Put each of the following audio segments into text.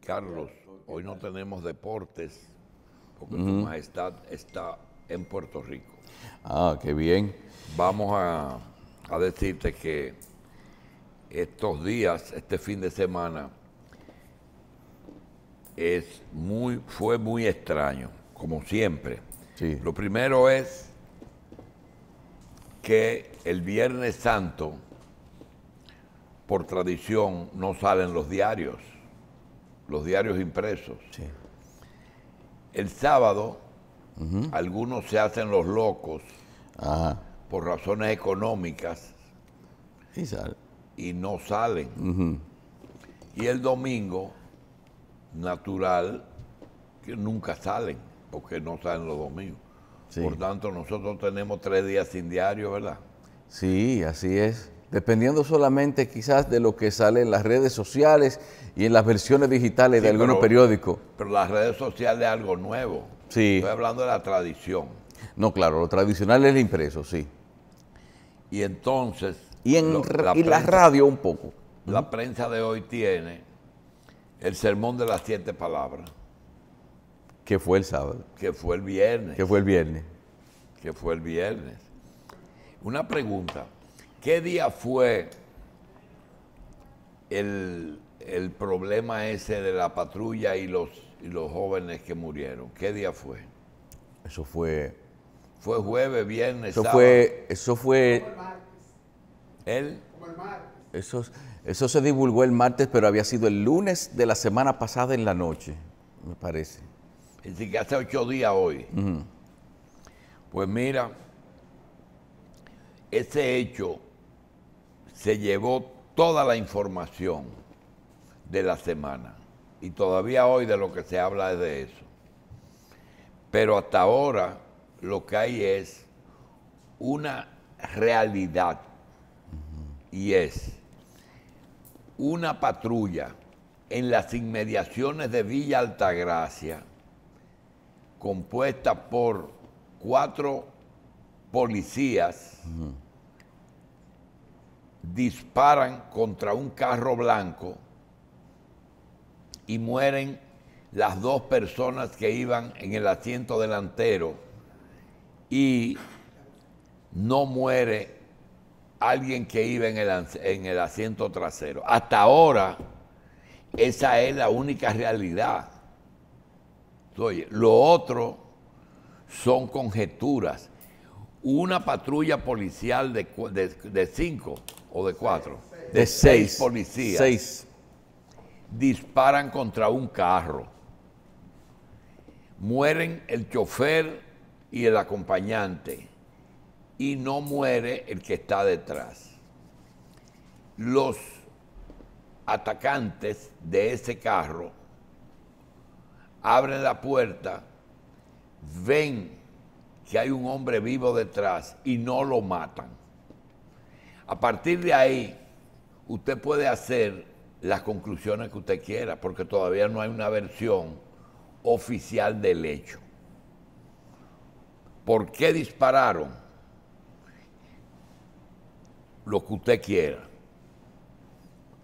Carlos, hoy no tenemos deportes porque tu majestad está en Puerto Rico. Ah, qué bien. Vamos a decirte que estos días, este fin de semana, fue muy extraño, como siempre. Sí. Lo primero es que el Viernes Santo, por tradición, no salen los diarios impresos. Sí. El sábado, algunos se hacen los locos Ajá. por razones económicas Sí, sale. y no salen. Y el domingo, natural, que nunca salen, porque no salen los domingos. Sí. Por tanto, nosotros tenemos 3 días sin diario, ¿verdad? Sí, así es. Dependiendo solamente quizás de lo que sale en las redes sociales y en las versiones digitales de Sí, algunos periódicos. Pero las redes sociales es algo nuevo. Sí. Estoy hablando de la tradición. No, claro, lo tradicional es el impreso, sí. Y entonces... Y la radio un poco. La prensa de hoy tiene el sermón de las 7 palabras. Que fue el sábado. Que fue el viernes. Que fue el viernes. Que fue el viernes. Una pregunta. ¿Qué día fue el problema ese de la patrulla y los jóvenes que murieron? ¿Qué día fue? Eso fue... ¿Fue jueves, viernes, Eso sábado? Eso fue... Eso se divulgó el martes, pero había sido el lunes de la semana pasada en la noche, me parece. Es decir, que hace 8 días hoy. Pues mira, ese hecho se llevó toda la información de la semana. Y todavía hoy de lo que se habla es de eso. Pero hasta ahora lo que hay es una realidad. Y es una patrulla en las inmediaciones de Villa Altagracia, compuesta por 4 policías, disparan contra un carro blanco y mueren las 2 personas que iban en el asiento delantero y no muere alguien que iba en el asiento trasero. Hasta ahora, esa es la única realidad. Oye, lo otro son conjeturas. Una patrulla policial de 5 o de 4, de 6 policías, 6 disparan contra un carro. Mueren el chofer y el acompañante y no muere el que está detrás. Los atacantes de ese carro abren la puerta, ven que hay un hombre vivo detrás y no lo matan. A partir de ahí, usted puede hacer las conclusiones que usted quiera, porque todavía no hay una versión oficial del hecho. ¿Por qué dispararon? Lo que usted quiera.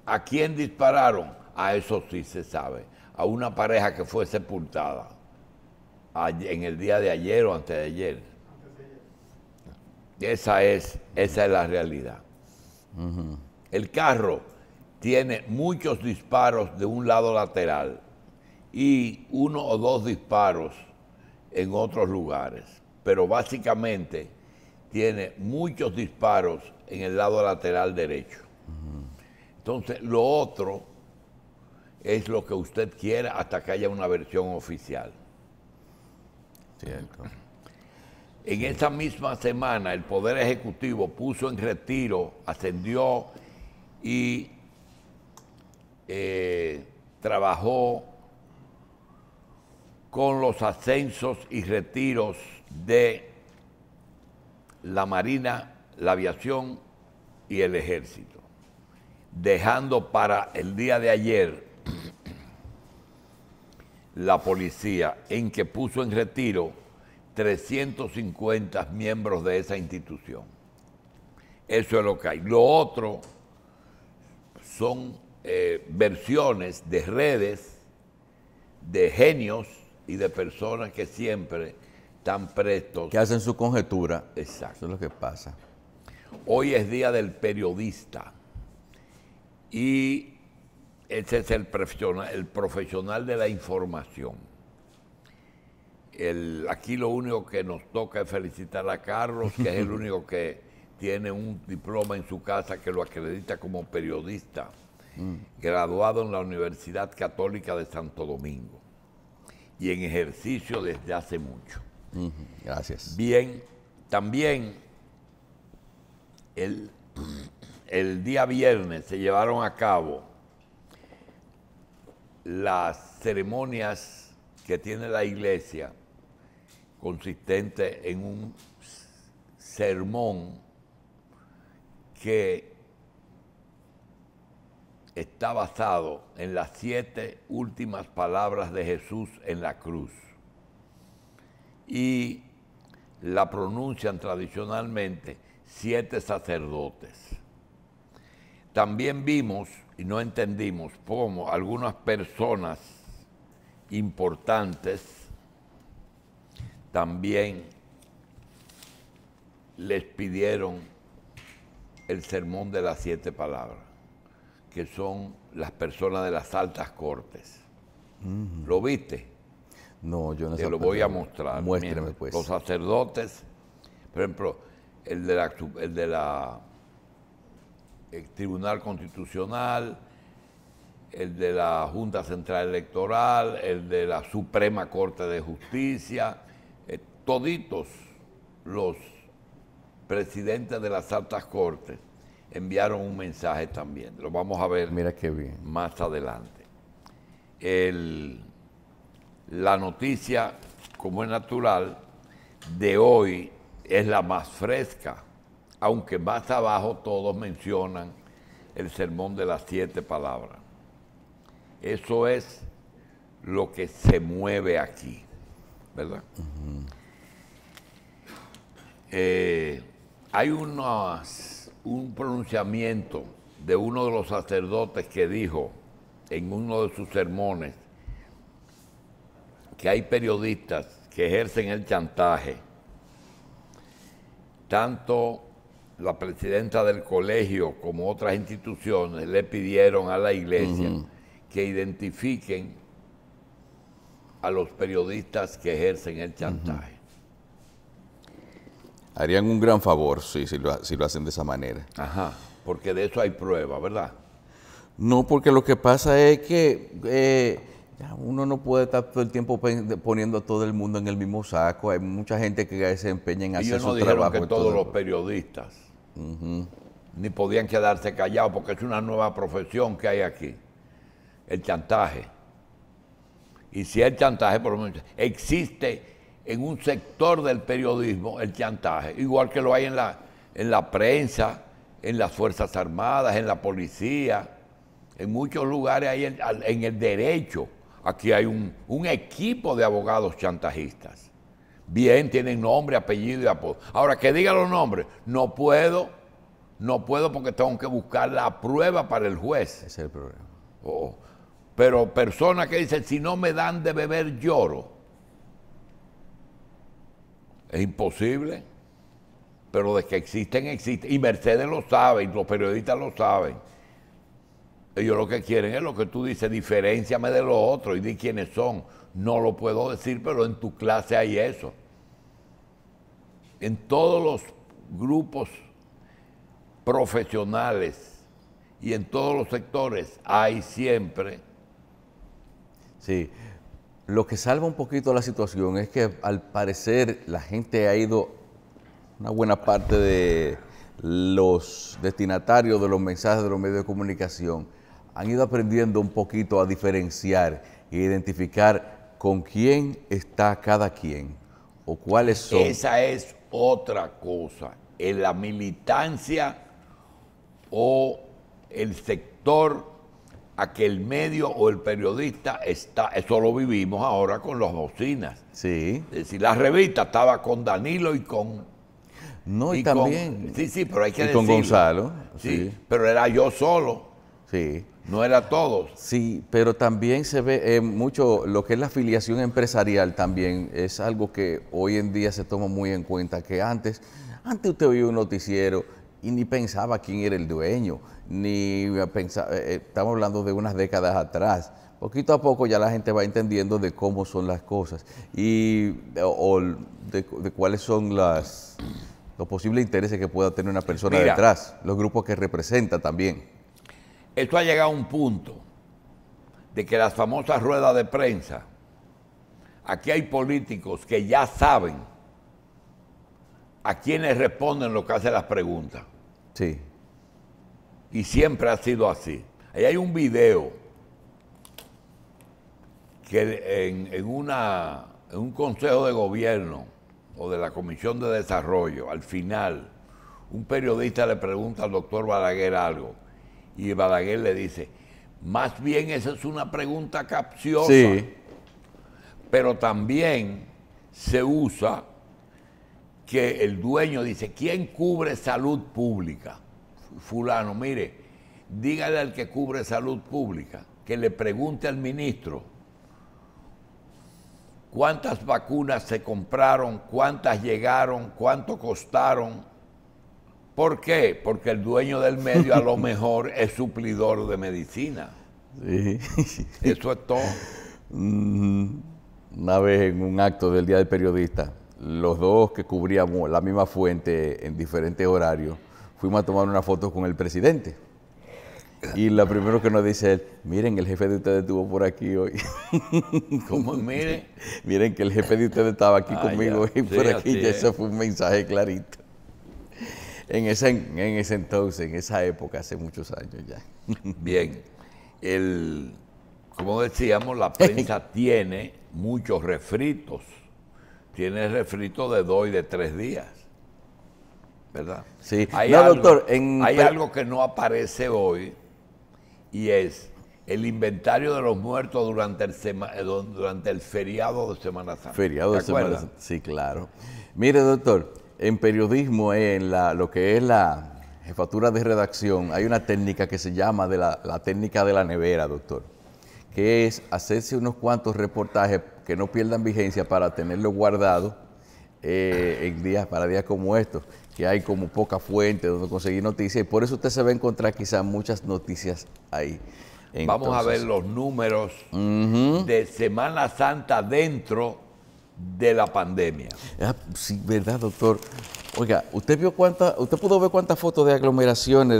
¿A quién dispararon? A eso sí se sabe. A una pareja que fue sepultada en el día de ayer o antes de ayer. Esa es la realidad. El carro tiene muchos disparos de un lado lateral y 1 o 2 disparos en otros lugares, pero básicamente tiene muchos disparos en el lado lateral derecho. Entonces, lo otro es lo que usted quiera hasta que haya una versión oficial. Cierto. En esa misma semana, el Poder Ejecutivo puso en retiro, ascendió y trabajó con los ascensos y retiros de la Marina, la Aviación y el Ejército, dejando para el día de ayer la policía, en que puso en retiro 350 miembros de esa institución. Eso es lo que hay. Lo otro son versiones de redes de genios y de personas que siempre están prestos. Que hacen su conjetura. Exacto. Eso es lo que pasa. Hoy es Día del Periodista y ese es el profesional de la información. Aquí lo único que nos toca es felicitar a Carlos, que es el único que tiene un diploma en su casa que lo acredita como periodista, graduado en la Universidad Católica de Santo Domingo y en ejercicio desde hace mucho. Gracias. Bien, también el día viernes se llevaron a cabo las ceremonias que tiene la iglesia, consistente en un sermón que está basado en las 7 últimas palabras de Jesús en la cruz y la pronuncian tradicionalmente 7 sacerdotes. También vimos y no entendimos cómo algunas personas importantes también les pidieron el sermón de las 7 palabras, que son las personas de las altas cortes. ¿Lo viste? No, yo no sé. Te lo voy a mostrar. Muéstrame, Mira, pues. los sacerdotes, por ejemplo, el Tribunal Constitucional, el de la Junta Central Electoral, el de la Suprema Corte de Justicia, toditos los presidentes de las altas cortes enviaron un mensaje también. Lo vamos a ver. Mira qué bien. Más adelante. La noticia, como es natural, de hoy es la más fresca, aunque más abajo todos mencionan el sermón de las 7 palabras. Eso es lo que se mueve aquí, ¿verdad? Hay un pronunciamiento de uno de los sacerdotes que dijo en uno de sus sermones que hay periodistas que ejercen el chantaje. Tanto la presidenta del colegio como otras instituciones le pidieron a la iglesia que identifiquen a los periodistas que ejercen el chantaje. Harían un gran favor, sí, si lo hacen de esa manera. Ajá, porque de eso hay prueba, ¿verdad? No, porque lo que pasa es que uno no puede estar todo el tiempo poniendo a todo el mundo en el mismo saco. Hay mucha gente que se empeña en hacer su trabajo. Ellos no dijeron que todos los periodistas ni podían quedarse callados porque es una nueva profesión que hay aquí, el chantaje. Y si el chantaje, por lo menos, existe en un sector del periodismo, el chantaje, igual que lo hay en la prensa, en las Fuerzas Armadas, en la policía, en muchos lugares hay en el derecho. Aquí hay un equipo de abogados chantajistas. Bien, tienen nombre, apellido y apodo. Ahora, que diga los nombres, no puedo porque tengo que buscar la prueba para el juez. Ese es el problema. Pero personas que dicen, si no me dan de beber, lloro. Es imposible. Pero de que existen, existen. Y Mercedes lo sabe, y los periodistas lo saben. Ellos lo que quieren es lo que tú dices, diferénciame de los otros y di quiénes son. No lo puedo decir, pero en tu clase hay eso. En todos los grupos profesionales y en todos los sectores hay siempre. Sí, lo que salva un poquito la situación es que al parecer la gente ha ido, una buena parte de los destinatarios de los mensajes de los medios de comunicación, han ido aprendiendo un poquito a diferenciar e identificar con quién está cada quien o cuáles son. Esa es otra cosa. En la militancia o el sector a que el medio o el periodista está, eso lo vivimos ahora con las bocinas. Sí. Es decir, la revista estaba con Danilo y con... No, y también. Sí, pero hay que y decirlo. con Gonzalo. Sí, pero era yo solo. Sí. No era todos. Sí, pero también se ve mucho lo que es la afiliación empresarial también es algo que hoy en día se toma muy en cuenta, que antes usted oía un noticiero y ni pensaba quién era el dueño, ni pensaba, estamos hablando de unas décadas atrás. Poquito a poco ya la gente va entendiendo de cómo son las cosas y de cuáles son los posibles intereses que pueda tener una persona Mira, detrás, los grupos que representa también. Esto ha llegado a un punto de que las famosas ruedas de prensa, aquí hay políticos que ya saben a quienes responden lo que hacen las preguntas. Sí. Y siempre ha sido así. Ahí hay un video que en un consejo de gobierno o de la Comisión de Desarrollo, al final, un periodista le pregunta al doctor Balaguer algo y Balaguer le dice, más bien esa es una pregunta capciosa, Sí. pero también se usa que el dueño dice, ¿quién cubre salud pública? Fulano, mire, dígale al que cubre salud pública que le pregunte al ministro cuántas vacunas se compraron, cuántas llegaron, cuánto costaron. ¿Por qué? Porque el dueño del medio a lo mejor es suplidor de medicina. Sí. Eso es todo. Una vez en un acto del Día del Periodista, los dos que cubríamos la misma fuente en diferentes horarios, fuimos a tomar una foto con el presidente. Y lo primero que nos dice él, miren, el jefe de ustedes estuvo por aquí hoy. ¿Cómo? Mire. Miren que el jefe de ustedes estaba aquí conmigo ya. y por Sí, aquí, así ya es. eso fue un mensaje clarito. En ese entonces, en esa época, hace muchos años ya. Bien. Como decíamos, la prensa tiene muchos refritos. Tiene refritos de 2 y de 3 días. ¿Verdad? Sí. Hay, No, algo, doctor, hay algo que no aparece hoy y es el inventario de los muertos durante el feriado de Semana Santa. Feriado de ¿Te Semana acuerdas? Santa. Sí, claro. Mire, doctor, en periodismo, en lo que es la jefatura de redacción, hay una técnica que se llama la técnica de la nevera, doctor, que es hacerse unos cuantos reportajes que no pierdan vigencia para tenerlos guardados para días como estos, que hay como poca fuente donde conseguir noticias, y por eso usted se va a encontrar quizás muchas noticias ahí. Vamos a ver los números de Semana Santa dentro de la pandemia. Sí, verdad, doctor. Oiga, usted pudo ver cuántas fotos de aglomeraciones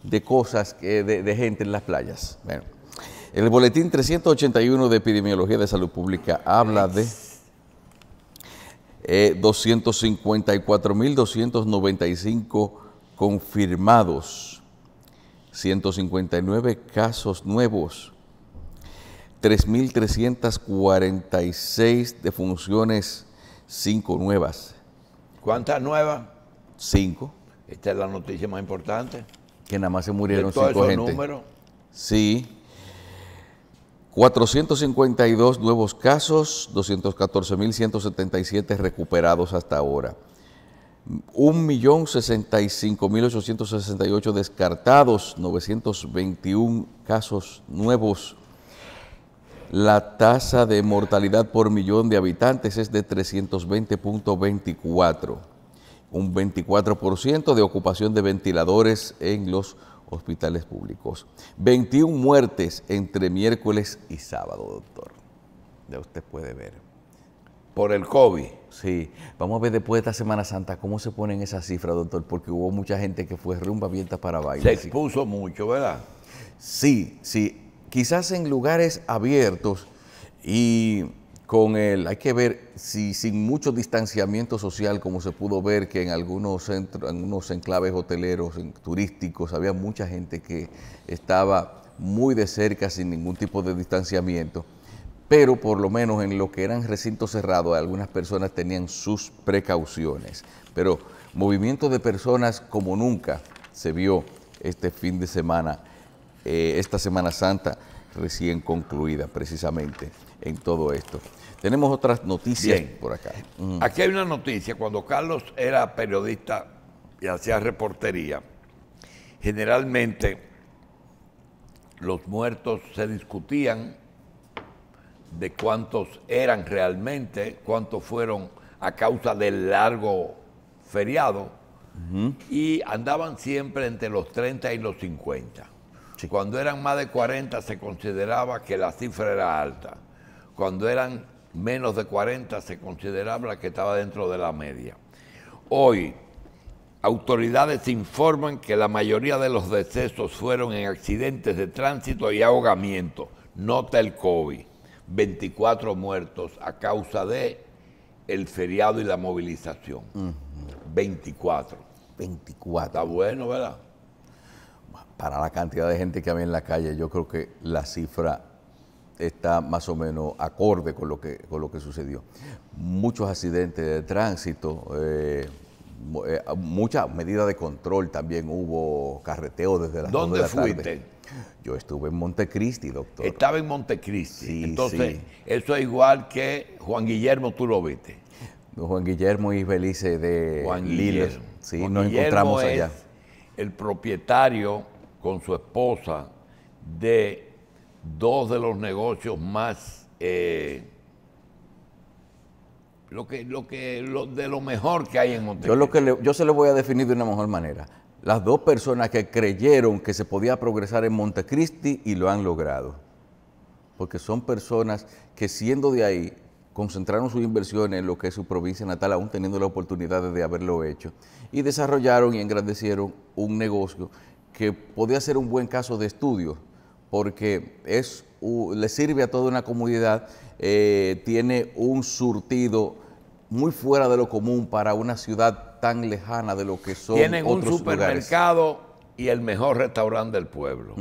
de cosas, de gente en las playas. Bueno, el boletín 381 de Epidemiología de Salud Pública habla de 254.295 confirmados, 159 casos nuevos, 3.346 defunciones, 5 nuevas. ¿Cuántas nuevas? 5, Esta es la noticia más importante. que nada más se De murieron todos 5 esos gente. números. Sí. 452 nuevos casos, 214.177 recuperados hasta ahora. 1.065.868 descartados, 921 casos nuevos. La tasa de mortalidad por millón de habitantes es de 320.24, un 24% de ocupación de ventiladores en los hospitales públicos. 21 muertes entre miércoles y sábado, doctor. Ya usted puede ver. Por el COVID. Sí, vamos a ver después de esta Semana Santa cómo se ponen esas cifras, doctor, porque hubo mucha gente que fue rumba abierta para Se bailar. expuso mucho, ¿verdad? Sí, sí. Quizás en lugares abiertos y hay que ver si sin mucho distanciamiento social, como se pudo ver que en algunos centros, en unos enclaves hoteleros, turísticos, había mucha gente que estaba muy de cerca sin ningún tipo de distanciamiento, pero por lo menos en lo que eran recintos cerrados, algunas personas tenían sus precauciones. Pero movimiento de personas como nunca se vio este fin de semana, esta Semana Santa recién concluida precisamente en todo esto. Tenemos otras noticias por acá. Aquí hay una noticia. Cuando Carlos era periodista y hacía reportería, generalmente los muertos se discutían de cuántos eran realmente, cuántos fueron a causa del largo feriado, y andaban siempre entre los 30 y los 50. Sí. Cuando eran más de 40 se consideraba que la cifra era alta. Cuando eran menos de 40 se consideraba que estaba dentro de la media. Hoy, autoridades informan que la mayoría de los decesos fueron en accidentes de tránsito y ahogamiento. Nota el COVID. 24 muertos a causa de el feriado y la movilización. 24. 24. Está bueno, ¿verdad? Para la cantidad de gente que había en la calle, yo creo que la cifra está más o menos acorde con lo que sucedió. Muchos accidentes de tránsito, muchas medidas de control, también hubo carreteo desde las 2 de la tarde. ¿Dónde fuiste? Yo estuve en Montecristi, doctor. Estaba en Montecristi. Sí, entonces, sí. eso es igual que Juan Guillermo, tú lo viste. Juan Guillermo y Belice de Juan Lille. Guillermo. Sí, Juan nos Guillermo encontramos es allá. el propietario con su esposa de dos de los negocios más de lo mejor que hay en Montecristi. Yo se lo voy a definir de una mejor manera. Las dos personas que creyeron que se podía progresar en Montecristi y lo han logrado. Porque son personas que siendo de ahí concentraron sus inversiones en lo que es su provincia natal, aún teniendo la oportunidad de haberlo hecho, y desarrollaron y engrandecieron un negocio que podía ser un buen caso de estudio, porque le sirve a toda una comunidad, tiene un surtido muy fuera de lo común para una ciudad tan lejana de lo que son Tienen un otros supermercado lugares. y el mejor restaurante del pueblo.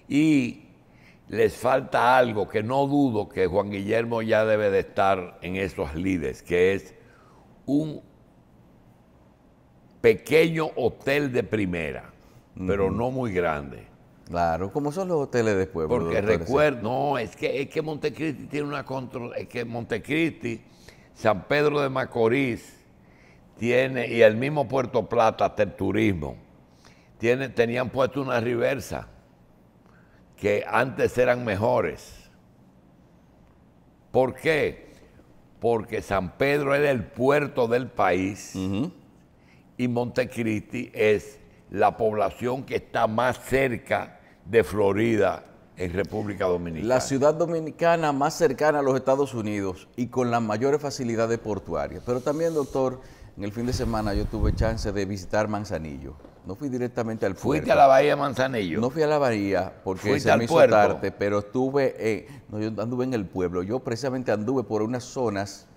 Y les falta algo que no dudo que Juan Guillermo ya debe de estar en esos líderes, que es un pequeño hotel de primera, pero no muy grande. Claro, como son los hoteles de pueblo. Porque doctor, recuerdo, no, es que Montecristi tiene una control, es que Montecristi, San Pedro de Macorís, tiene, y el mismo Puerto Plata, hasta el turismo, tenían puesto una reversa que antes eran mejores. ¿Por qué? Porque San Pedro era el puerto del país y Montecristi es la población que está más cerca de Florida en República Dominicana. La ciudad dominicana más cercana a los Estados Unidos y con las mayores facilidades portuarias. Pero también, doctor, en el fin de semana yo tuve chance de visitar Manzanillo. No fui directamente al puerto. ¿Fuiste a la bahía de Manzanillo? No fui a la bahía porque ¿Fuiste se al me hizo puerto? tarde, pero yo anduve en el pueblo. Yo precisamente anduve por unas zonas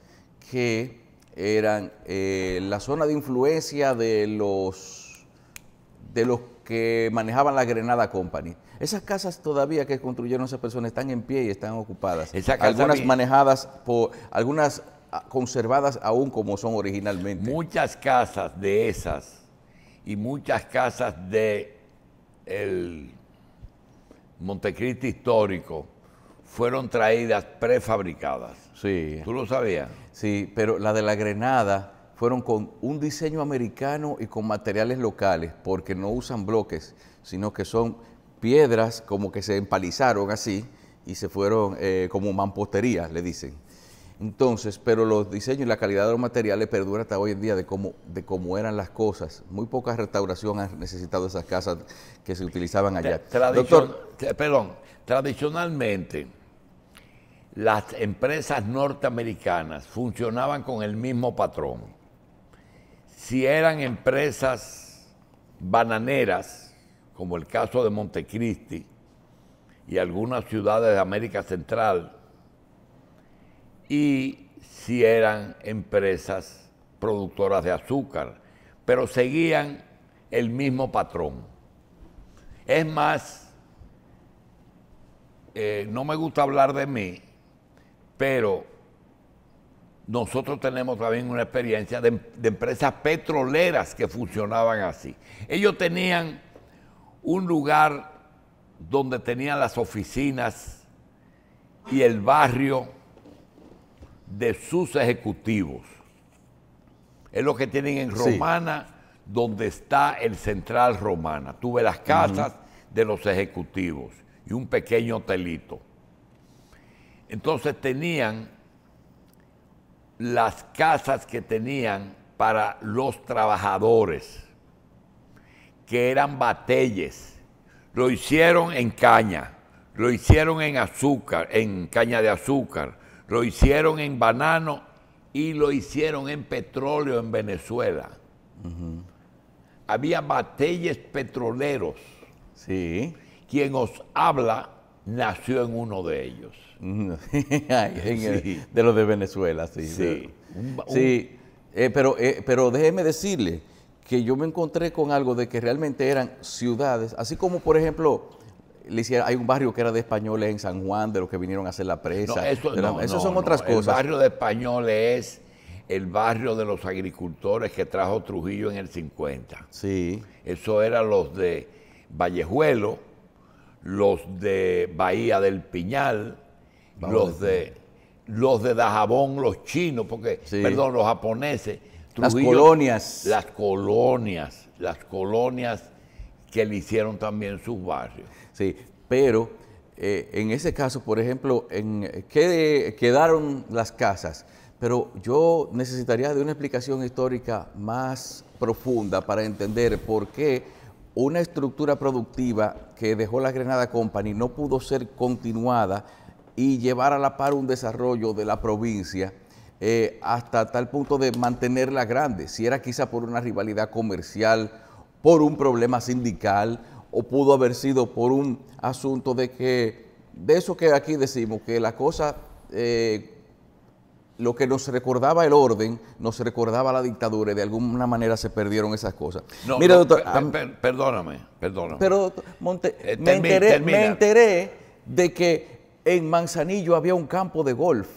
que eran la zona de influencia de los que manejaban la Grenada Company. Esas casas todavía que construyeron esas personas están en pie y están ocupadas. Algunas manejadas algunas conservadas aún como son originalmente. Muchas casas de esas y muchas casas de el Montecristi histórico fueron traídas prefabricadas. Sí. ¿Tú lo sabías? Sí, pero la de la Grenada fueron con un diseño americano y con materiales locales, porque no usan bloques, sino que son piedras como que se empalizaron así y se fueron como mampostería, le dicen. Entonces, pero los diseños y la calidad de los materiales perdura hasta hoy en día de cómo eran las cosas. Muy poca restauración han necesitado esas casas que se utilizaban allá. Tradicionalmente, las empresas norteamericanas funcionaban con el mismo patrón. Si eran empresas bananeras, como el caso de Montecristi y algunas ciudades de América Central, y si eran empresas productoras de azúcar, pero seguían el mismo patrón. Es más, no me gusta hablar de mí, pero nosotros tenemos también una experiencia de empresas petroleras que funcionaban así. Ellos tenían un lugar donde tenían las oficinas y el barrio de sus ejecutivos. Es lo que tienen en Romana, donde está el Central Romana. Tú ves las casas de los ejecutivos. y un pequeño hotelito. Entonces tenían las casas que tenían para los trabajadores, que eran batelles. Lo hicieron en caña, lo hicieron en azúcar, en caña de azúcar, lo hicieron en banano y lo hicieron en petróleo en Venezuela. Había batelles petroleros. Sí. Quien os habla nació en uno de ellos. De los de Venezuela, sí. Sí. Sí, pero déjeme decirle que yo me encontré con algo de que realmente eran ciudades, así como por ejemplo, hay un barrio que era de españoles en San Juan, de los que vinieron a hacer la presa. Eso son otras cosas. El barrio de españoles es el barrio de los agricultores que trajo Trujillo en el 50. Sí. Eso eran los de Vallejuelo, los de Bahía del Piñal, los de Dajabón, los chinos, porque, sí, perdón, los japoneses. Trujillo, las colonias que le hicieron también sus barrios. Sí, pero en ese caso, por ejemplo, quedaron las casas, pero yo necesitaría de una explicación histórica más profunda para entender por qué una estructura productiva que dejó la Granada Company no pudo ser continuada y llevar a la par un desarrollo de la provincia hasta tal punto de mantenerla grande, si era quizá por una rivalidad comercial, por un problema sindical, o pudo haber sido por un asunto de eso que aquí decimos, que la cosa, lo que nos recordaba el orden, nos recordaba la dictadura, y de alguna manera se perdieron esas cosas. No, mira, no, doctor, perdóname. Pero me enteré de que en Manzanillo había un campo de golf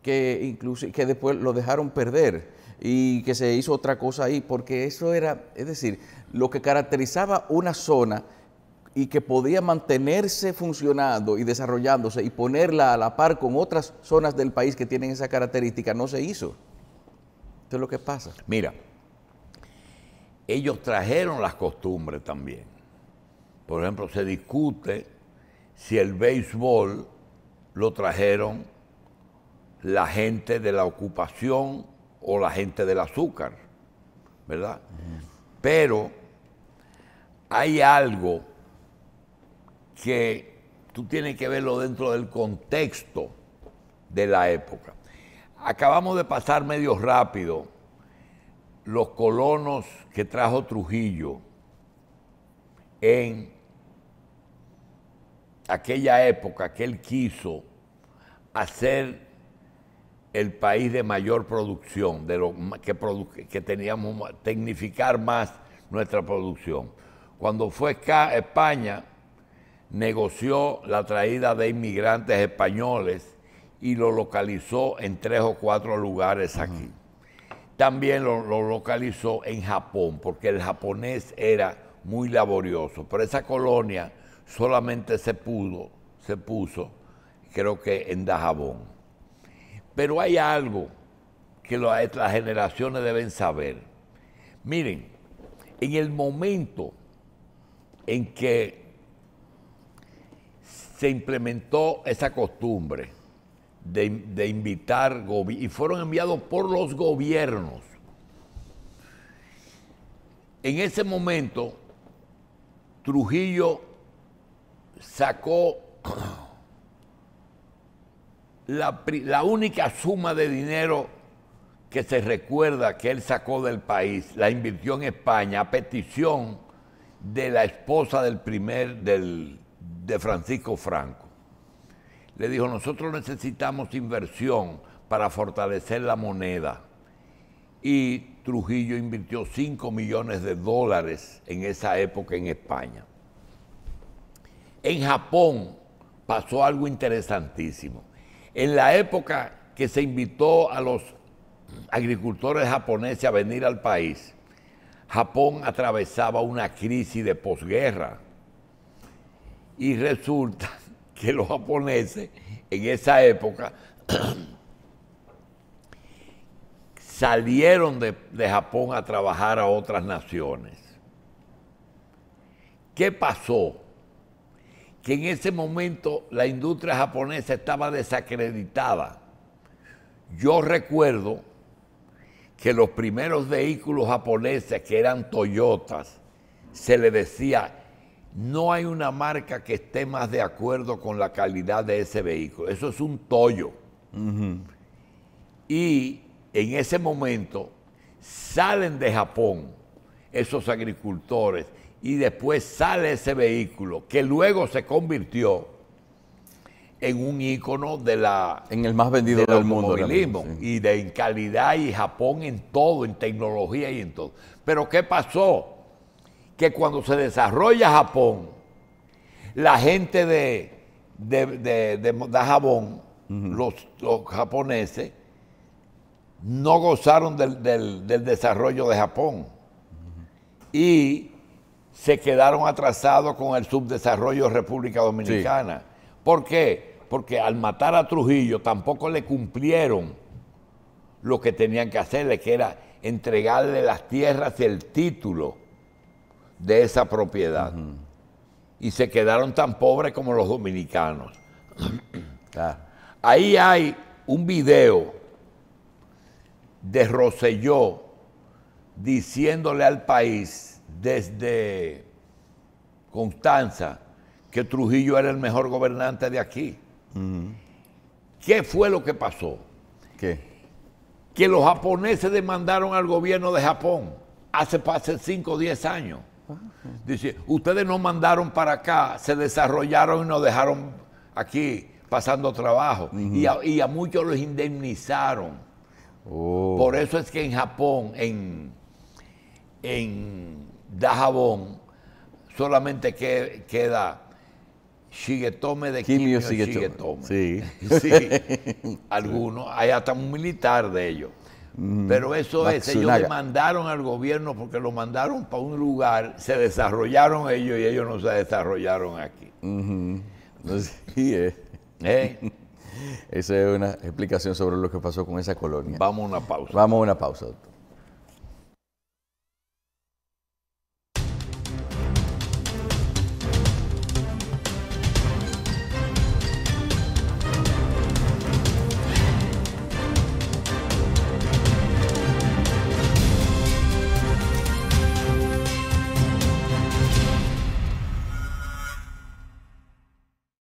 que después lo dejaron perder y que se hizo otra cosa ahí, porque eso era, es decir, lo que caracterizaba una zona y que podía mantenerse funcionando y desarrollándose y ponerla a la par con otras zonas del país que tienen esa característica, no se hizo. Esto es lo que pasa. Mira, ellos trajeron las costumbres también. Por ejemplo, se discute si el béisbol lo trajeron la gente de la ocupación o la gente del azúcar, ¿verdad? Pero hay algo que tú tienes que verlo dentro del contexto de la época. Acabamos de pasar medio rápido los colonos que trajo Trujillo en aquella época que él quiso hacer el país de mayor producción, de lo que teníamos, tecnificar más nuestra producción. Cuando fue a España, negoció la traída de inmigrantes españoles y lo localizó en 3 o 4 lugares aquí. También lo localizó en Japón, porque el japonés era muy laborioso, pero esa colonia solamente se puso, creo que en Dajabón. Pero hay algo que las generaciones deben saber. Miren, en el momento en que se implementó esa costumbre de invitar, y fueron enviados por los gobiernos, en ese momento Trujillo sacó la única suma de dinero que se recuerda que él sacó del país, la invirtió en España a petición de la esposa de Francisco Franco. Le dijo, nosotros necesitamos inversión para fortalecer la moneda. Y Trujillo invirtió $5 millones en esa época en España. En Japón pasó algo interesantísimo. En la época que se invitó a los agricultores japoneses a venir al país, Japón atravesaba una crisis de posguerra. Y resulta que los japoneses en esa época salieron de Japón a trabajar a otras naciones. ¿Qué pasó? que en ese momento la industria japonesa estaba desacreditada. Yo recuerdo que los primeros vehículos japoneses, que eran Toyotas, se le decía, no hay una marca que esté más de acuerdo con la calidad de ese vehículo. Eso es un Toyo. Y en ese momento salen de Japón esos agricultores y después sale ese vehículo que luego se convirtió en un ícono de la en el más vendido del mundo automovilismo, y en calidad, y Japón en todo, en tecnología y en todo. Pero ¿qué pasó? Que cuando se desarrolla Japón, la gente de Dajabón, los japoneses, no gozaron del desarrollo de Japón y se quedaron atrasados con el subdesarrollo de República Dominicana. Sí. ¿Por qué? Porque al matar a Trujillo tampoco le cumplieron lo que tenían que hacerle, que era entregarle las tierras y el título de esa propiedad. Y se quedaron tan pobres como los dominicanos. Ahí hay un video de Rosselló diciéndole al país desde Constanza que Trujillo era el mejor gobernante de aquí. ¿Qué fue lo que pasó? ¿Qué? Que los japoneses demandaron al gobierno de Japón hace 5 o 10 años. Dice, ustedes nos mandaron para acá, se desarrollaron y nos dejaron aquí pasando trabajo. Y a muchos los indemnizaron. Por eso es que en Japón, en Dajabón, solamente queda Shigetome de Kimio Shigetome. Sí. Sí. Algunos, hay hasta un militar de ellos. Pero eso es, ellos demandaron al gobierno porque lo mandaron para un lugar, se desarrollaron ellos y ellos no se desarrollaron aquí. Sí, esa es una explicación sobre lo que pasó con esa colonia. Vamos a una pausa. Vamos a una pausa, doctor.